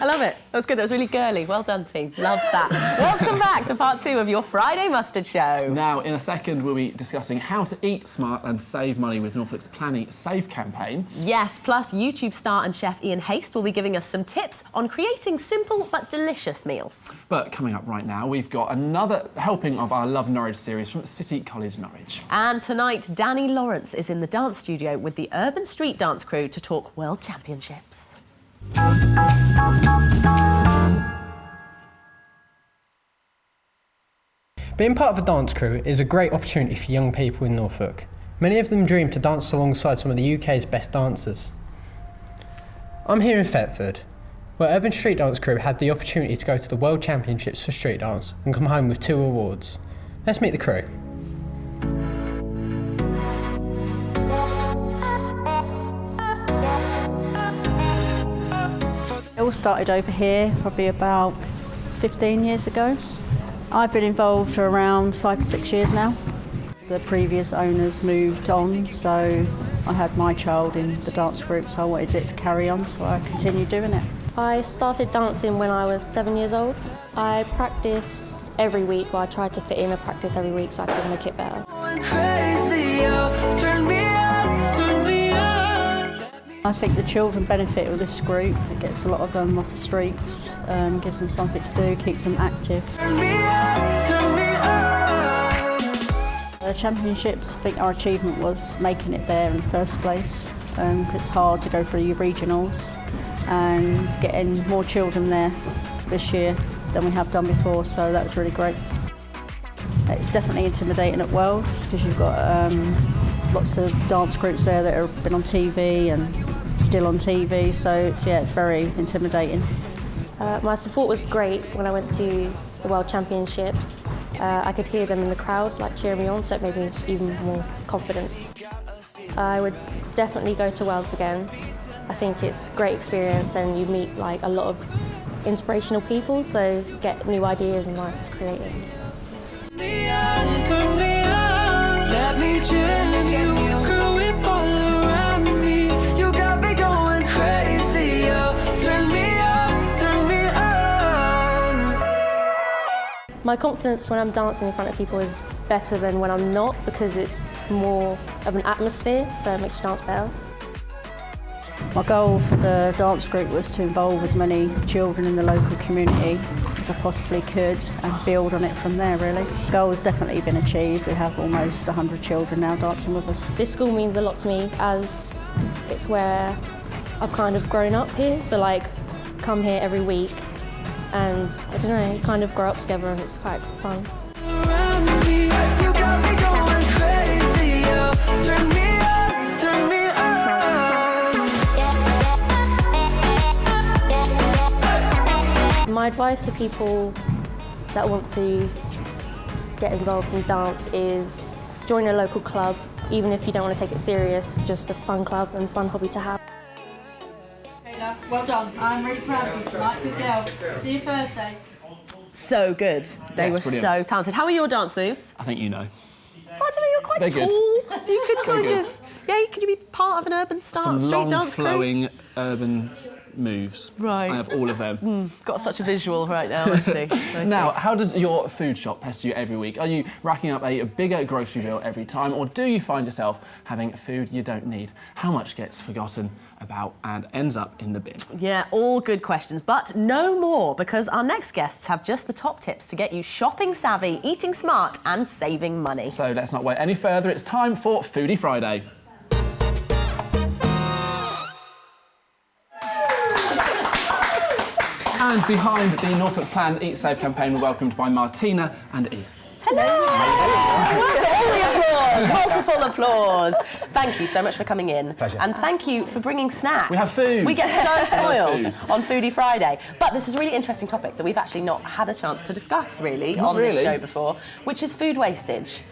I love it. That was good. That was really girly. Well done, team. Love that. Welcome back to part 2 of your Friday Mustard Show. Now, in a second, we'll be discussing how to eat smart and save money with Norfolk's Plan Eat Save campaign. Yes, plus YouTube star and chef Ian Haste will be giving us some tips on creating simple but delicious meals. But coming up right now, we've got another helping of our Love Norwich series from City College Norwich. And tonight, Danny Lawrence is in the dance studio with the Urban Street Dance crew to talk World Championships. Being part of a dance crew is a great opportunity for young people in Norfolk. Many of them dream to dance alongside some of the UK's best dancers. I'm here in Thetford, where Urban Street Dance crew had the opportunity to go to the World Championships for street dance and come home with 2 awards. Let's meet the crew. It all started over here probably about 15 years ago. I've been involved for around 5 to 6 years now. The previous owners moved on, so I had my child in the dance group, so I wanted it to carry on, so I continued doing it. I started dancing when I was 7 years old. I practiced every week, or I tried to fit in a practice every week so I could make it better. I think the children benefit with this group. It gets a lot of them off the streets, gives them something to do, keeps them active. The championships, I think our achievement was making it there in the first place. It's hard to go through your regionals, and getting more children there this year than we have done before, so that's really great. It's definitely intimidating at Worlds because you've got lots of dance groups there that have been on TV and still on TV, so it's very intimidating. My support was great when I went to the World Championships. I could hear them in the crowd like cheering me on, so it made me even more confident. I would definitely go to Worlds again. I think it's a great experience and you meet like a lot of inspirational people, so get new ideas and like to create it and stuff. Let me jam you, girl, whip all around me. You got me going crazy, turn me on, turn me on. My confidence when I'm dancing in front of people is better than when I'm not, because it's more of an atmosphere, so it makes you dance better. My goal for the dance group was to involve as many children in the local community as I possibly could and build on it from there, really. The goal has definitely been achieved. We have almost 100 children now dancing with us. This school means a lot to me as it's where I've kind of grown up here, so like come here every week and I don't know, kind of grow up together and it's quite fun. Around me, you got me going crazy, turn me on, turn me on. My advice for people that want to get involved in dance is join a local club, even if you don't want to take it serious, just a fun club and fun hobby to have. Hey love, well done. I'm really proud of you tonight. Good girl. See you Thursday. So good. They were brilliant. so talented. How are your dance moves? I think you know. I don't know, you're quite They're tall. good. You could kind Very good. of... Yeah, could you be part of an urban Some street long, dance crew? flowing urban moves. Right. I have all of them. Got such a visual right now, I see. I see. Now, how does your food shop pester you every week? Are you racking up a bigger grocery bill every time, or do you find yourself having food you don't need? How much gets forgotten about and ends up in the bin? Yeah, all good questions, but no more, because our next guests have just the top tips to get you shopping savvy, eating smart and saving money. So let's not wait any further. It's time for Foodie Friday. And behind the Norfolk Plan Eat Save campaign, we're welcomed by Martina and Ian. Multiple applause. Thank you so much for coming in. Pleasure. And thank you for bringing snacks. We have food. We get so spoiled food. on Foodie Friday. But this is a really interesting topic that we've actually not had a chance to discuss really Not on really. this show before, which is food wastage.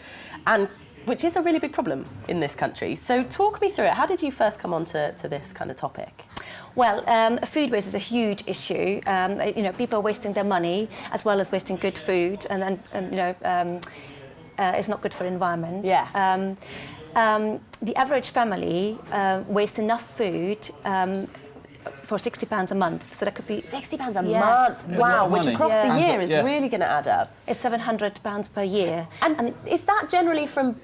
And which is a really big problem in this country. So talk me through it. How did you first come on to this kind of topic? Well, food waste is a huge issue. People are wasting their money as well as wasting good food, and it's not good for the environment. Yeah. The average family wastes enough food for £60 a month. So that could be £60 a Yes. month. It's a Wow, lot of which money. across the Yeah. year is Yeah. really going to add up. it's £700 per year. And is that generally from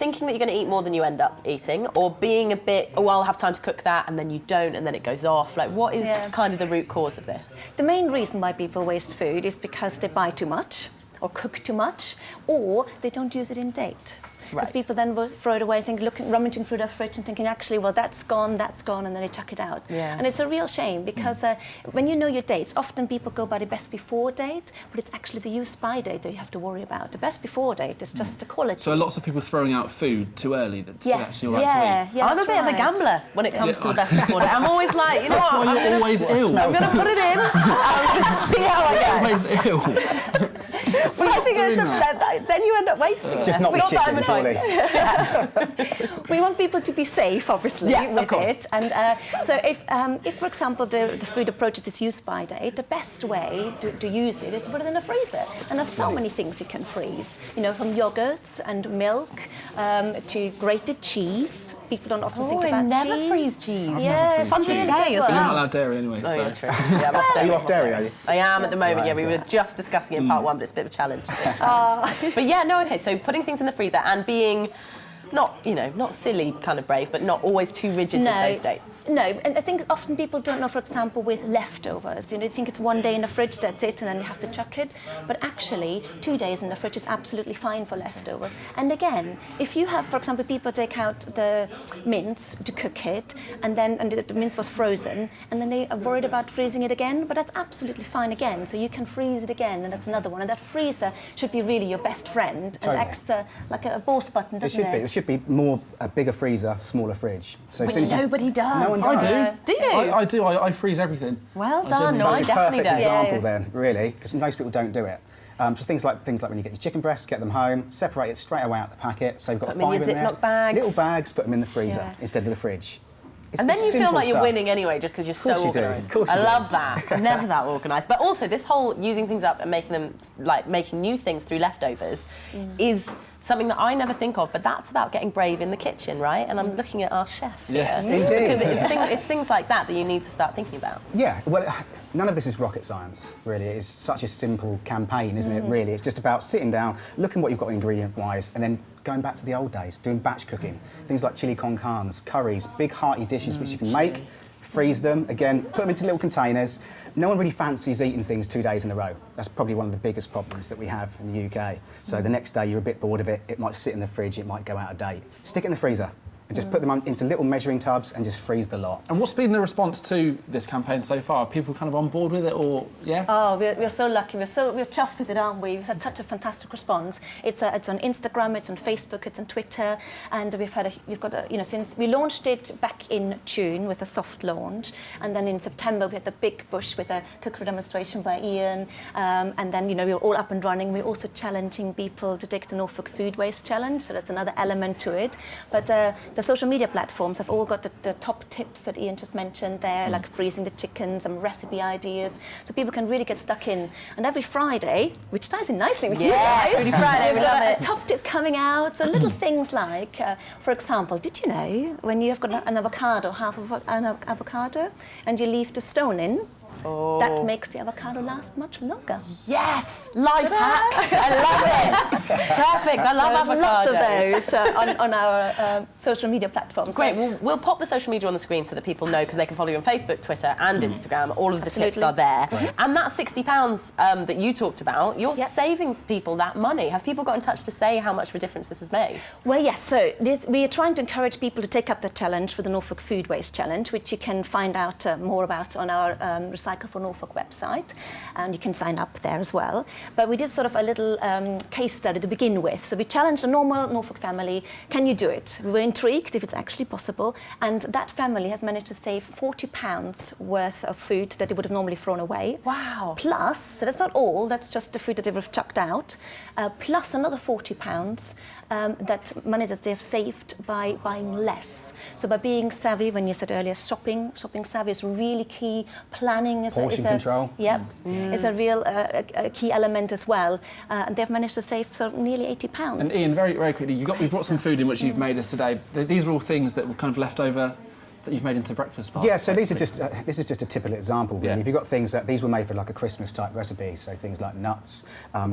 thinking that you're going to eat more than you end up eating, or being a bit, oh, I'll have time to cook that, and then you don't, and then it goes off? Like, what is Yeah. kind of the root cause of this? The main reason why people waste food is because they buy too much or cook too much, or they don't use it in date. Because Right. people then will throw it away, rummaging through their fridge and thinking, actually, well, that's gone, and then they chuck it out. Yeah. And it's a real shame because when you know your dates, often people go by the best before date, but it's actually the use by date that you have to worry about. The best before date is just the quality. So lots of people throwing out food too early that's yes, actually all right to yeah, eat. yeah, I'm a that's bit of a right. gambler when it comes Yeah. to the best before date. I'm always like, you know That's what? why you're always ill. I'm going to put it in. I'm going to see how I go. Always ill. But I think then you end up wasting it. Just not It's with that I'm chicken, surely. advising. We want people to be safe, obviously, Yeah, of with course. it. And so if, for example, the food approaches its use by date, the best way to use it is to put it in the freezer. And there's so many things you can freeze, you know, from yogurts and milk to grated cheese. People don't often think I about never cheese. freeze cheese. Yes, Fun to cheese say as as You're not well. allowed dairy anyway, Oh, so. yeah, true. Yeah, I'm off Are dairy. you off dairy, are you? I am at the moment, Right, yeah. We were just discussing it in part one, but it's a bit of a challenge. But yeah, no, okay, so putting things in the freezer and being not silly kind of brave, but not always too rigid with those dates. No, and I think often people don't know, for example, with leftovers. You know, they think it's one day in the fridge, that's it, and then you have to chuck it. But actually, 2 days in the fridge is absolutely fine for leftovers. And again, if you have, for example, people take out the mince to cook it, and the mince was frozen, and then they are worried about freezing it again, but that's absolutely fine again. So you can freeze it again, and that's another one. And that freezer should be really your best friend, Totally. and acts like a pause button, It doesn't should be. it? It should be more a bigger freezer, smaller fridge. So Which since you- nobody does. No one I does. do. Do you? I do. I freeze everything. Well I done. genuinely No, That's I a do. definitely perfect don't. example Yeah. then, really, because most people don't do it. For things like when you get your chicken breasts, get them home, separate it straight away out the packet. So you've got Put 'em in 5 your in there. Ziploc bags. Little bags, put them in the freezer Yeah. instead of the fridge. It's And then you feel simple like you're stuff. winning anyway, just because you're so course you do. organised. Of course you I do. love that. I'm never that organised. But also, this whole using things up and making them, like making new things through leftovers, is something that I never think of. But that's about getting brave in the kitchen, right? And I'm looking at our chef. Yes. here. Indeed. Because it's things like that you need to start thinking about. Yeah, well, none of this is rocket science, really. It's such a simple campaign, isn't it, really? It's just about sitting down, looking what you've got ingredient-wise, and then going back to the old days, doing batch cooking. Things like chili con carnes, curries, big hearty dishes which you can make, freeze them, again, put them into little containers. No one really fancies eating things 2 days in a row. That's probably one of the biggest problems that we have in the UK. So the next day you're a bit bored of it, it might sit in the fridge, it might go out of date. Stick it in the freezer and just put them into little measuring tubs and just freeze the lot. And what's been the response to this campaign so far? Are people kind of on board with it, or yeah? Oh, we're so lucky. We're chuffed with it, aren't we? We've had such a fantastic response. It's on Instagram, it's on Facebook, it's on Twitter, and we've got a since we launched it back in June with a soft launch, and then in September we had the big push with a cookery demonstration by Ian, and then we were all up and running. We're also challenging people to take the Norfolk Food Waste Challenge, so that's another element to it. But the social media platforms have all got the top tips that Ian just mentioned there, like freezing the chicken, some recipe ideas, so people can really get stuck in. And every Friday, which ties in nicely with you Yeah, guys, Foodie Friday, we we've got love a it. top tip coming out. So little things like, for example, did you know when you've got an avocado, half of an avocado, and you leave the stone in, that makes the avocado last much longer. Yes! Life hack! I love it! Perfect, I love So avocado. lots of those on our social media platforms. Great, So, we'll pop the social media on the screen so that people know, because they can follow you on Facebook, Twitter and Instagram. All of the tips Absolutely. are there. And that £60 that you talked about, you're Yep. saving people that money. Have people got in touch to say how much of a difference this has made? well, yes, so we are trying to encourage people to take up the challenge for the Norfolk Food Waste Challenge, which you can find out more about on our Recycle for Norfolk website, and you can sign up there as well. But we did sort of a little case study to begin with. So we challenged a normal Norfolk family, can you do it? We were intrigued if it's actually possible, and that family has managed to save £40 worth of food that they would have normally thrown away. Wow. Plus, so that's not all, that's just the food that they would have chucked out, plus another £40 that money that they've saved by buying less. So by being savvy, when you said earlier, shopping savvy is really key. Planning is Portion control. Yep, is a real a key element as well. And they've managed to save sort of nearly £80. And Ian, very, very quickly, we brought some food in which you've made us today. These are all things that were kind of left over that you've made into breakfast bars? Yeah, so these are just this is just a typical example, really. Yeah. If you've got things that these were made for like a Christmas type recipe, so things like nuts,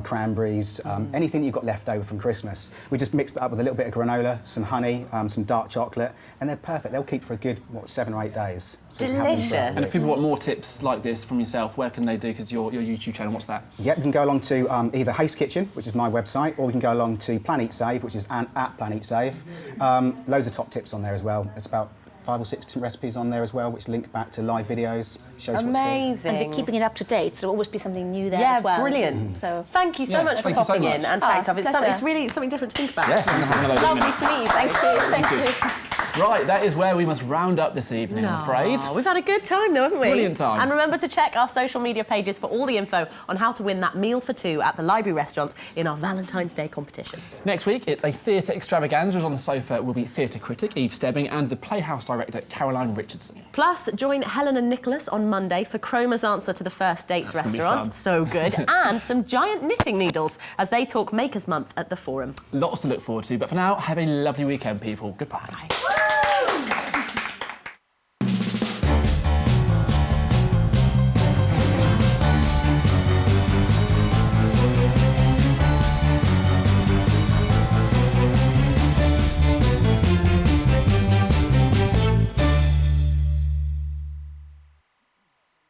cranberries, anything you've got left over from Christmas. We just mixed it up with a little bit of granola, some honey, some dark chocolate, and they're perfect. They'll keep for a good 7 or 8 days. So you can have them for- Delicious. And if people want more tips like this from yourself, where can they do? Because your YouTube channel, what's that? Yep, you can go along to either Haste Kitchen, which is my website, or you can go along to Plan Eat Save, which is at Plan Eat Save. Loads of top tips on there as well. It's about 5 or 6 recipes on there as well, which link back to live videos, shows what to do. Amazing. And we're keeping it up to date, so there'll always be something new there Yeah, as well. brilliant. So Thank you so Yes, much for thank you so popping in much. and chatting Oh, to us. It's, pleasure. it's really something different to think about. Yes, and having a load of Lovely minutes. to meet you. thank you. Right, that is where we must round up this evening, I'm afraid. Aw, we've had a good time though, haven't we? Brilliant time. And remember to check our social media pages for all the info on how to win that meal for 2 at the Library Restaurant in our Valentine's Day competition. Next week, it's a theatre extravaganza. On the sofa will be theatre critic Eve Stebbing and the Playhouse director Caroline Richardson. Plus, join Helen and Nicholas on Monday for Cromer's answer to the First Dates That's gonna be restaurant. fun. So good. And some giant knitting needles as they talk Makers Month at the Forum. Lots to look forward to, but for now, have a lovely weekend, people. Goodbye. Bye.